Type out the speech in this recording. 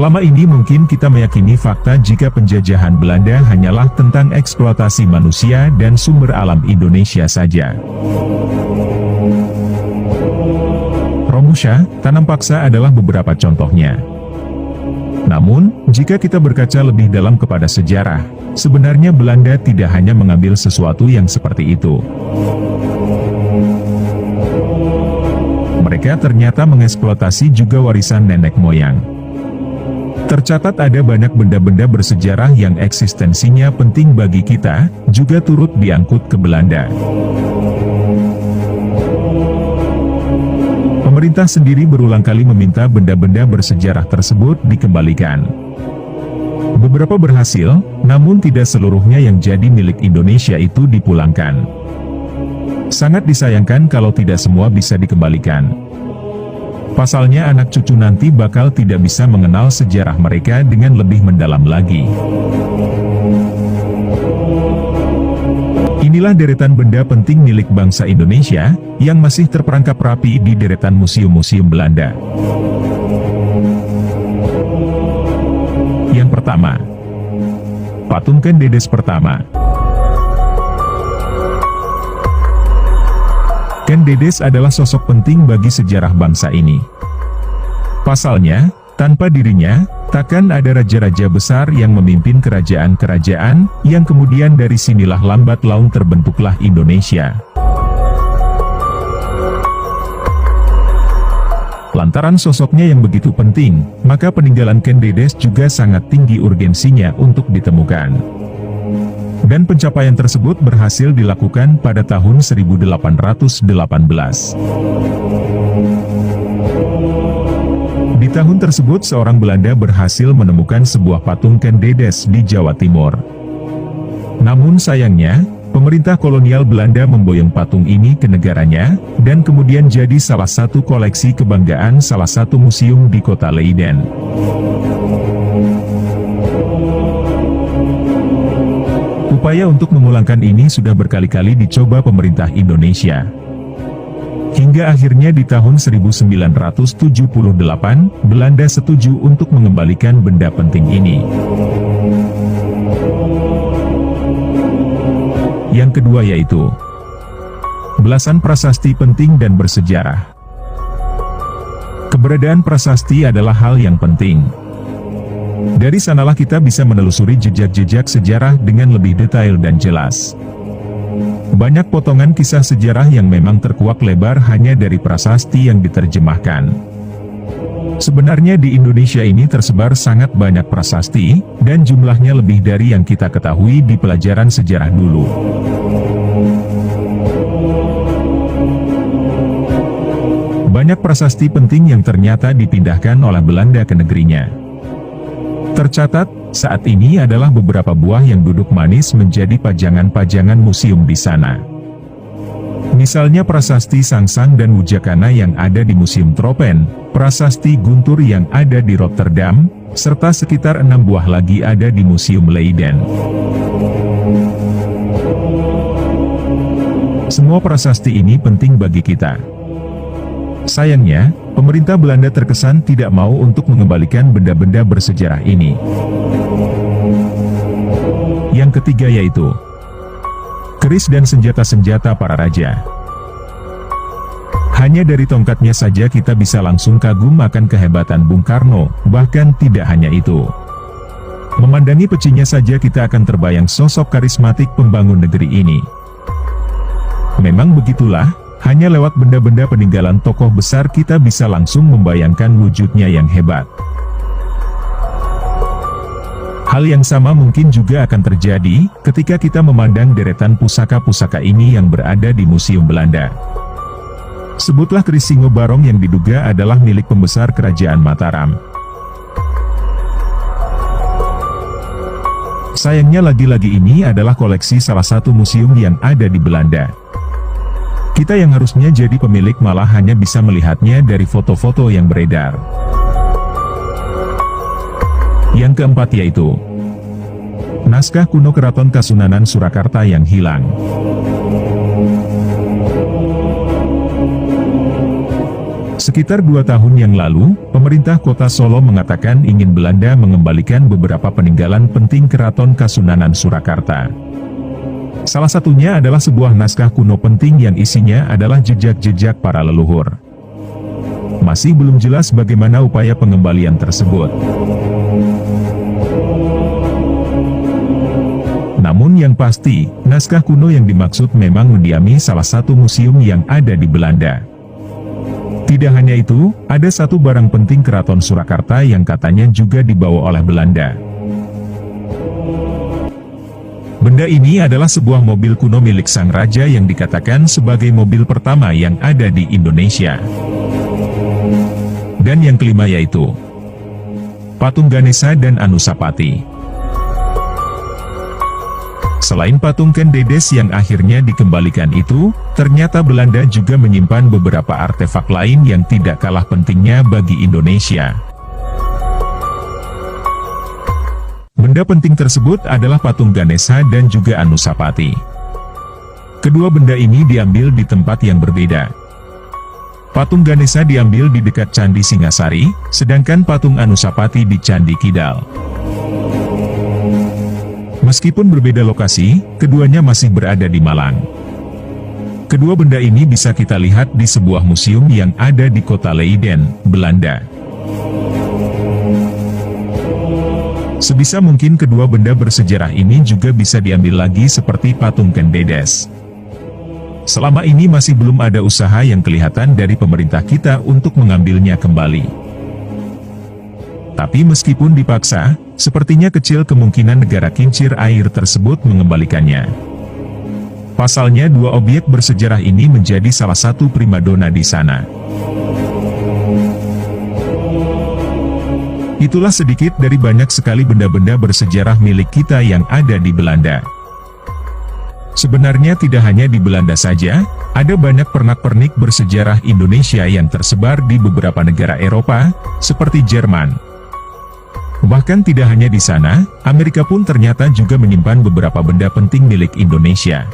Selama ini mungkin kita meyakini fakta jika penjajahan Belanda hanyalah tentang eksploitasi manusia dan sumber alam Indonesia saja. Romusha, tanam paksa adalah beberapa contohnya. Namun, jika kita berkaca lebih dalam kepada sejarah, sebenarnya Belanda tidak hanya mengambil sesuatu yang seperti itu. Mereka ternyata mengeksploitasi juga warisan nenek moyang. Tercatat ada banyak benda-benda bersejarah yang eksistensinya penting bagi kita, juga turut diangkut ke Belanda. Pemerintah sendiri berulang kali meminta benda-benda bersejarah tersebut dikembalikan. Beberapa berhasil, namun tidak seluruhnya yang jadi milik Indonesia itu dipulangkan. Sangat disayangkan kalau tidak semua bisa dikembalikan. Pasalnya anak cucu nanti bakal tidak bisa mengenal sejarah mereka dengan lebih mendalam lagi. Inilah deretan benda penting milik bangsa Indonesia, yang masih terperangkap rapi di deretan museum-museum Belanda. Yang pertama, patung Ken Dedes pertama. Ken Dedes adalah sosok penting bagi sejarah bangsa ini. Pasalnya, tanpa dirinya, takkan ada raja-raja besar yang memimpin kerajaan-kerajaan, yang kemudian dari sinilah lambat laun terbentuklah Indonesia. Lantaran sosoknya yang begitu penting, maka peninggalan Ken Dedes juga sangat tinggi urgensinya untuk ditemukan. Dan pencapaian tersebut berhasil dilakukan pada tahun 1818. Di tahun tersebut seorang Belanda berhasil menemukan sebuah patung Ken Dedes di Jawa Timur. Namun sayangnya, pemerintah kolonial Belanda memboyong patung ini ke negaranya, dan kemudian jadi salah satu koleksi kebanggaan salah satu museum di kota Leiden. Upaya untuk memulangkan ini sudah berkali-kali dicoba pemerintah Indonesia. Hingga akhirnya di tahun 1978, Belanda setuju untuk mengembalikan benda penting ini. Yang kedua yaitu belasan prasasti penting dan bersejarah. Keberadaan prasasti adalah hal yang penting. Dari sanalah kita bisa menelusuri jejak-jejak sejarah dengan lebih detail dan jelas. Banyak potongan kisah sejarah yang memang terkuak lebar hanya dari prasasti yang diterjemahkan. Sebenarnya di Indonesia ini tersebar sangat banyak prasasti, dan jumlahnya lebih dari yang kita ketahui di pelajaran sejarah dulu. Banyak prasasti penting yang ternyata dipindahkan oleh Belanda ke negerinya. Tercatat, saat ini adalah beberapa buah yang duduk manis menjadi pajangan-pajangan museum di sana. Misalnya prasasti Sangsang dan Wujakana yang ada di Museum Tropen, prasasti Guntur yang ada di Rotterdam, serta sekitar 6 buah lagi ada di Museum Leiden. Semua prasasti ini penting bagi kita. Sayangnya, pemerintah Belanda terkesan tidak mau untuk mengembalikan benda-benda bersejarah ini. Yang ketiga yaitu keris dan senjata-senjata para raja. Hanya dari tongkatnya saja kita bisa langsung kagum akan kehebatan Bung Karno, bahkan tidak hanya itu. Memandangi pecinya saja kita akan terbayang sosok karismatik pembangun negeri ini. Memang begitulah, hanya lewat benda-benda peninggalan tokoh besar kita bisa langsung membayangkan wujudnya yang hebat. Hal yang sama mungkin juga akan terjadi ketika kita memandang deretan pusaka-pusaka ini yang berada di Museum Belanda. Sebutlah keris Singo Barong yang diduga adalah milik pembesar kerajaan Mataram. Sayangnya lagi-lagi ini adalah koleksi salah satu museum yang ada di Belanda. Kita yang harusnya jadi pemilik malah hanya bisa melihatnya dari foto-foto yang beredar. Yang keempat yaitu naskah kuno Keraton Kasunanan Surakarta yang hilang. Sekitar 2 tahun yang lalu, pemerintah kota Solo mengatakan ingin Belanda mengembalikan beberapa peninggalan penting Keraton Kasunanan Surakarta. Salah satunya adalah sebuah naskah kuno penting yang isinya adalah jejak-jejak para leluhur. Masih belum jelas bagaimana upaya pengembalian tersebut. Namun yang pasti, naskah kuno yang dimaksud memang mendiami salah satu museum yang ada di Belanda. Tidak hanya itu, ada satu barang penting Keraton Surakarta yang katanya juga dibawa oleh Belanda. Benda ini adalah sebuah mobil kuno milik sang raja yang dikatakan sebagai mobil pertama yang ada di Indonesia. Dan yang kelima yaitu patung Ganesha dan Anusapati. Selain patung Ken Dedes yang akhirnya dikembalikan itu, ternyata Belanda juga menyimpan beberapa artefak lain yang tidak kalah pentingnya bagi Indonesia. Benda penting tersebut adalah patung Ganesha dan juga Anusapati. Kedua benda ini diambil di tempat yang berbeda. Patung Ganesha diambil di dekat Candi Singasari, sedangkan patung Anusapati di Candi Kidal. Meskipun berbeda lokasi, keduanya masih berada di Malang. Kedua benda ini bisa kita lihat di sebuah museum yang ada di kota Leiden, Belanda. Sebisa mungkin kedua benda bersejarah ini juga bisa diambil lagi seperti patung Ken Dedes. Selama ini masih belum ada usaha yang kelihatan dari pemerintah kita untuk mengambilnya kembali. Tapi meskipun dipaksa, sepertinya kecil kemungkinan negara kincir air tersebut mengembalikannya. Pasalnya dua objek bersejarah ini menjadi salah satu primadona di sana. Itulah sedikit dari banyak sekali benda-benda bersejarah milik kita yang ada di Belanda. Sebenarnya tidak hanya di Belanda saja, ada banyak pernak-pernik bersejarah Indonesia yang tersebar di beberapa negara Eropa, seperti Jerman. Bahkan tidak hanya di sana, Amerika pun ternyata juga menyimpan beberapa benda penting milik Indonesia.